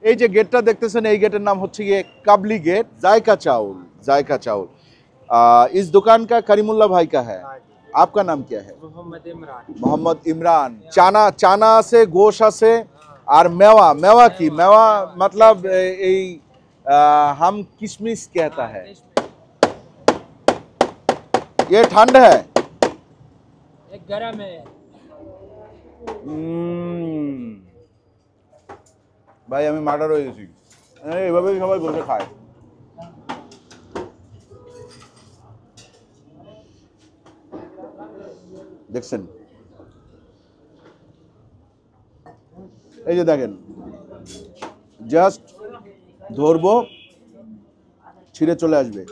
এই যে গেটটা দেখতেছেন, এই গেটের नाम হচ্ছে গিয়ে काबली गेट। जायका चावल, जायका चावल। इस दुकान का करीमुल्लाह भाई का है। आपका नाम क्या है? मोहम्मद इमरान। मोहम्मद इमरान। चाना चाना से गोश से और मेवा, मेवा की मेवा मतलब हम किशमिश कहता है। ये ठंड है, एक गरम है। ভাই আমি মার্ডার হয়ে গেছি। এইভাবেই সবাই বসে খায়। দেখছেন, এই যে দেখেন, জাস্ট ধরবো, ছিঁড়ে চলে আসবে।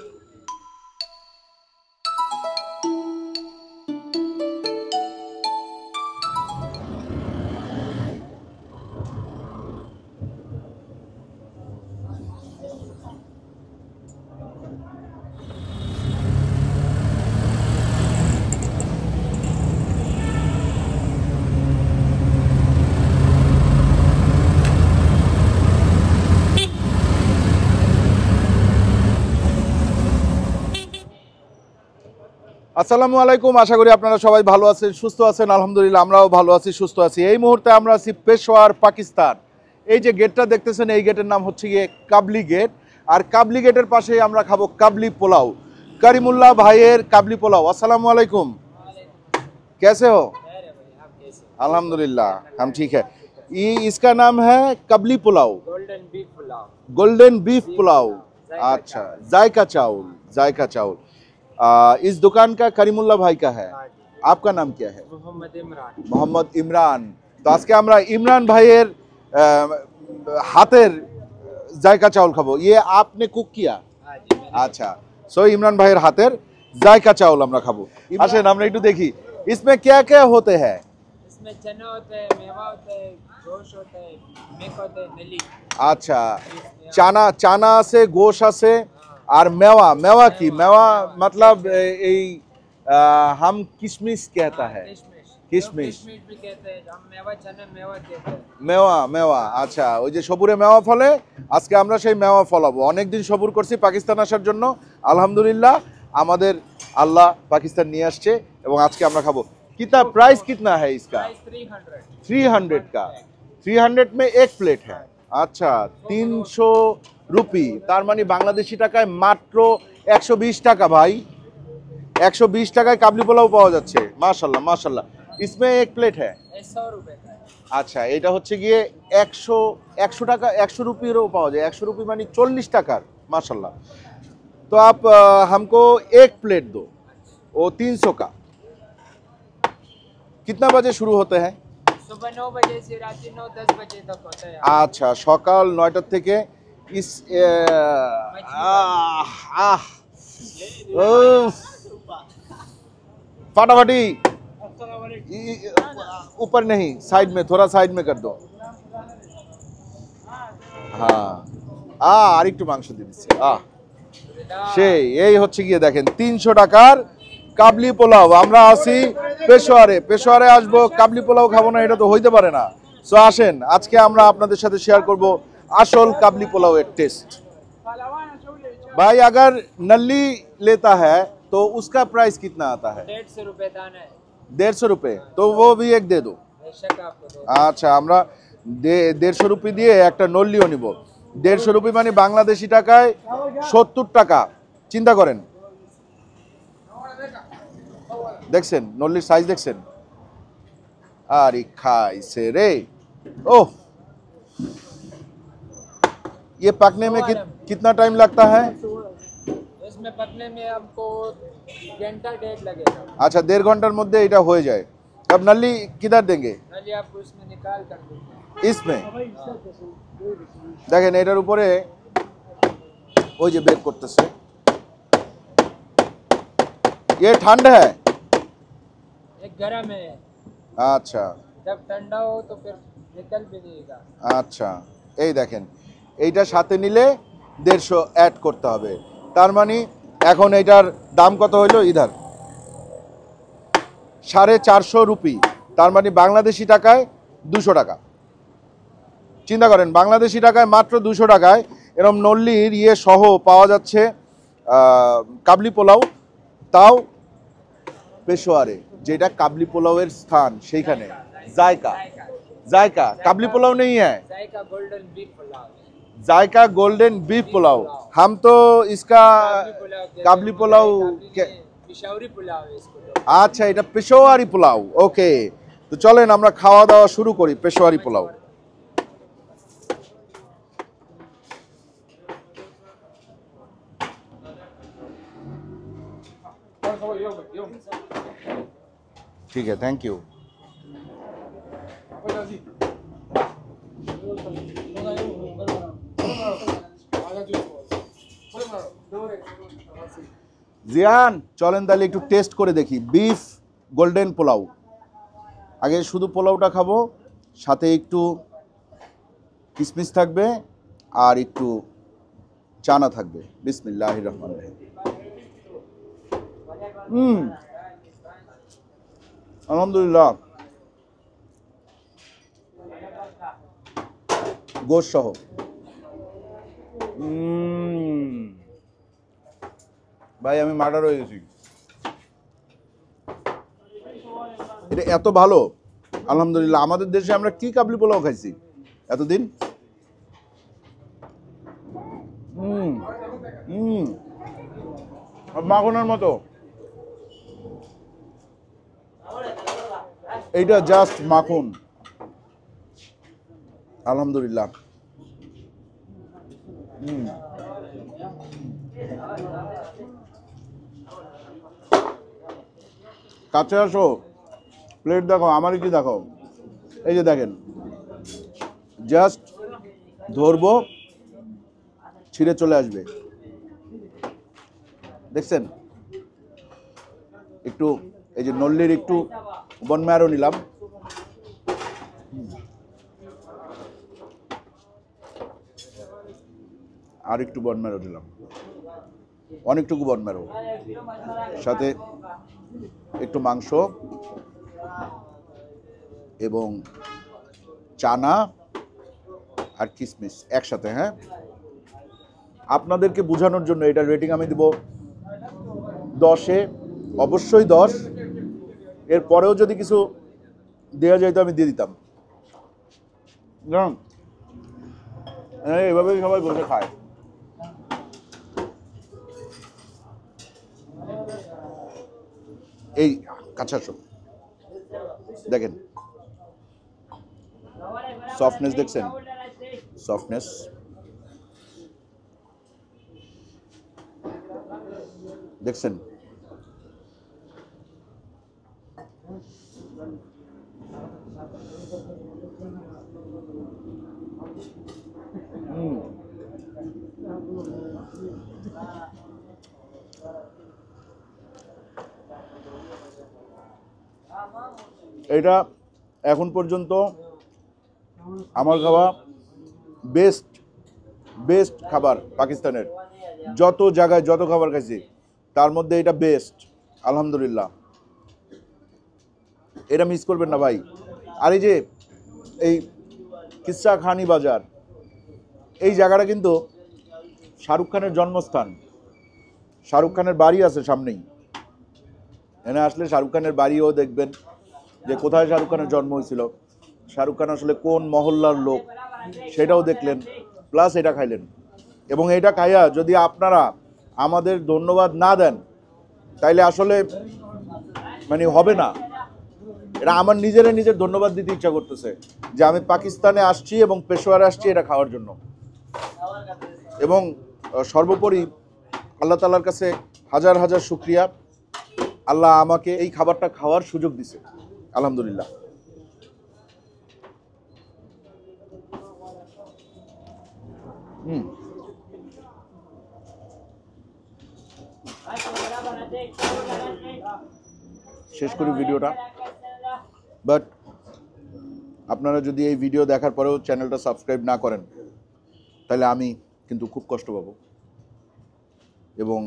আসসালামু আলাইকুম, আশা করি আপনারা সবাই ভালো আছেন, সুস্থ আছেন। আলহামদুলিল্লাহ আমরাও ভালো আছি, সুস্থ আছি। এই মুহূর্তে আমরা আছি পেশোয়ার, পাকিস্তান। এই যে গেটটা দেখতেছেন, এই গেটের নাম হচ্ছে গিয়ে কাবলি গেট। আর কাবলি গেটের পাশেই আমরা খাবো কাবলি পোলাও, करीमुल्लाह भाइয়ের কাবলি পোলাও। আসসালামু আলাইকুম, कैसे हो? अल्हम्दुलिल्लाह हम ठीक है। ये इसका नाम है Kabuli pulao, golden beef pulao. Golden beef pulao. अच्छा, जायका चावल, जायका चावल। इस दुकान का करीमुल्लाह भाई का है। आपका नाम क्या है? मोहम्मद इमरान। मोहम्मद इमरान। तो आज के আমরা ইমরান ভাইয়ের হাতের জায়কা চাউল খাবো। ये आपने कुक किया? अच्छा, सो इमरान भाइয়ের হাতের জায়কা চাউল আমরা খাবো। আসেন আমরা একটু দেখি इसमें क्या क्या होते हैं। इसमें चना होता है, मेवा होता है, गोश्त होता है, मिल्क होता है, नली। अच्छा, चाना चाना से गोश से और मेवा, मेवा की मेवा मतलब हम किशमिश कहता है। किशमिश भी कहते हैं, हम मेवा चना मेवा कहते हैं। মেওয়া মেওয়া। আচ্ছা, ওই যে সবুরে মেওয়া ফলে, আজকে আমরা সেই মেওয়া ফলাবো। অনেকদিন সবুর করছি পাকিস্তান আসার জন্য, আলহামদুলিল্লাহ আমাদের আল্লাহ পাকিস্তান নিয়ে আসছে এবং আজকে আমরা খাবো। कितना प्राइस कितना है इसका? 300 का। 300 में एक प्लेट है। अच्छा, 300 রুপি, তার মানে বাংলাদেশি টাকায় মাত্র 120 টাকা। ভাই 120 টাকায় কাবলি পোলাও পাওয়া যাচ্ছে। মাশাআল্লাহ মাশাআল্লাহ। इसमें एक प्लेट है 100 रुपए का। আচ্ছা, এটা হচ্ছে গিয়ে 100 টাকা, 100 রুপিরও পাওয়া যায়। 100 রুপি মানে 40 টাকার। माशाल्लाह। तो आप हमको एक प्लेट दो, वो 300 का। कितना बजे शुरू होते हैं? सुबह 9 बजे से रात 9-10 बजे तक होता है। আচ্ছা, সকাল 9টা থেকে इस फटाफटी ऊपर नहीं, साइड में, थोड़ा साइड में कर दो। हाँ, আর একটু মাংস দিয়ে দিচ্ছি। সেই এই হচ্ছে গিয়ে দেখেন 300 টাকার কাবলি পোলাও। আমরা আসি পেশোয়ারে, পেশোয়ারে আসবো, কাবলি পোলাও খাবো না এটা তো হইতে পারে না। সো আসেন আজকে আমরা আপনাদের সাথে শেয়ার করব আসল কাবলি পোলাও এর टेस्ट। भाई अगर नली लेता है तो उसका प्राइस कितना आता है? 150 रुपए दाना है। 150 रुपए, तो वो भी एक दे दो। बेशक आपको दो। আচ্ছা, আমরা 150 রুপি দিয়ে একটা নল্লিও নিব। 150 রুপি মানে বাংলাদেশি টাকায় 70 টাকা। চিন্তা করেন, দেখছেন নল্লির সাইজ দেখছেন? আরে খাইছে রে। ओह, ये पकने में कितना टाइम लगता है? इसमें पकने में हमको घंटा 1.5 लगेगा। अच्छा, 1.5 ঘন্টার মধ্যে এটা হয়ে যায়। अब नली किधर देंगे? नली आपको इसमें निकाल कर दूंगा। इसमें দেখেন এটার উপরে ওই যে বেক করতেছে। ये ठंड है, एक गरम है। अच्छा, जब ठंडा हो तो फिर निकल भी देगा। আচ্ছা, এই দেখেন এইটা সাথে নিলে 150 অ্যাড করতে হবে। তার মানে এখন এটার দাম কত হইলো? ইধার 450 রুপি, তার মানে বাংলাদেশি টাকায় 200 টাকা। চিন্তা করেন বাংলাদেশি টাকায় মাত্র 200 টাকায় এরকম নল্লির ইয়ে সহ পাওয়া যাচ্ছে কাবলি পোলাও, তাও পেশোয়ারে, যেটা কাবলি পোলাওয়ের স্থান সেইখানে। জায়কা জায়কা কাবলি पुलाव नहीं है, जायका गोल्डन बीफ पुलाव। जायका गोल्डन बीफ पुलाव। हम तो इसका काबली पुलाव पेशावरी पुलाव है इसको। আচ্ছা, এটা পেশোয়ারি পোলাও। ওকে, তো চলেন আমরা খাওয়া দাওয়া শুরু করি পেশোয়ারি পোলাও। ठीक है, थैंक यू। জিয়ান চলেন তাহলে একটু টেস্ট করে দেখি বিফ গোল্ডেন পোলাও। আগে শুধু পোলাওটা খাবো, সাথে একটু কিশমিশ থাকবে আর একটু চানা থাকবে। বিসমিল্লাহির রহমানির রহিম। আলহামদুলিল্লাহ, গোশ সহ। ভাই আমি মার্ডার হয়ে গেছি, এটা এত ভালো। আলহামদুলিল্লাহ, আমাদের দেশে আমরা কি কাবলি পোলাও খাইছি এতদিন। মাখনের মতো, এইটা জাস্ট মাখন। আলহামদুলিল্লাহ। কাছে আসো, প্লেট দেখো, আমারই কি দেখো, এই যে দেখেন, জাস্ট ধরবো ছিঁড়ে চলে আসবে। দেখছেন, একটু এই যে নল্লির একটু বনম্যারও নিলাম। আর একটু বনম্যারও দিলাম, অনেকটুকু বনম্যারও, সাথে একটু মাংস এবং চানা আর কিশমিশ একসাথে। হ্যাঁ, আপনাদেরকে বোঝানোর জন্য এটা রেটিং আমি দিব 10-এ, অবশ্যই 10। এর পরেও যদি কিছু দেওয়া যায় তো আমি দিয়ে দিতাম। এভাবেই সবাই বসে খায়। এই কাঁচা সব দেখেন, সফটনেস দেখছেন, সফটনেস। দেখছেন, এটা এখন পর্যন্ত আমার খাওয়া বেস্ট খাবার পাকিস্তানের। যত জায়গায় যত খাবার খাইছি তার মধ্যে এটা বেস্ট। আলহামদুলিল্লাহ, এটা মিস করবেন না ভাই। আর এই যে এই কিসা খানি বাজার, এই জায়গাটা কিন্তু শাহরুখ খানের জন্মস্থান। শাহরুখ খানের বাড়ি আছে সামনেই, এখানে আসলে শাহরুখ খানের বাড়িও দেখবেন যে কোথায় শাহরুখ খানের জন্ম হয়েছিল, শাহরুখ খান আসলে কোন মহল্লার লোক সেটাও দেখলেন, প্লাস এটা খাইলেন। এবং এটা খাইয়া যদি আপনারা আমাদের ধন্যবাদ না দেন তাইলে আসলে মানে হবে না। এটা আমার নিজের ধন্যবাদ দিতে ইচ্ছা করতেছে যে আমি পাকিস্তানে আসছি এবং পেশোয়ারে আসছি এটা খাওয়ার জন্য। এবং সর্বোপরি আল্লাহ তাআলার কাছে হাজার হাজার শুকরিয়া, আল্লাহ আমাকে এই খাবারটা খাওয়ার সুযোগ দিছে। আলহামদুলিল্লাহ। শেষ করি ভিডিওটা। বাট আপনারা যদি এই ভিডিও দেখার পরেও চ্যানেলটা সাবস্ক্রাইব না করেন তাহলে আমি কিন্তু খুব কষ্ট পাবো, এবং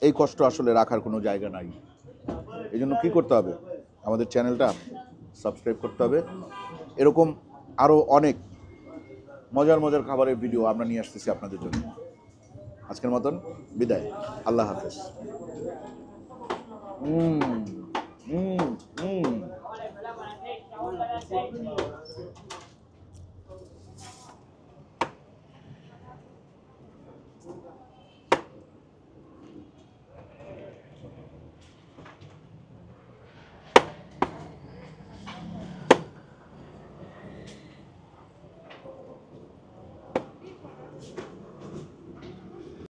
এই কষ্ট আসলে রাখার কোনো জায়গা নাই। এই জন্য কী করতে হবে, আমাদের চ্যানেলটা সাবস্ক্রাইব করতে হবে। এরকম আরও অনেক মজার মজার খাবারের ভিডিও আমরা নিয়ে আসতেছি আপনাদের জন্য। আজকের মতন বিদায়, আল্লাহ হাফেজ। হুম হুম হুম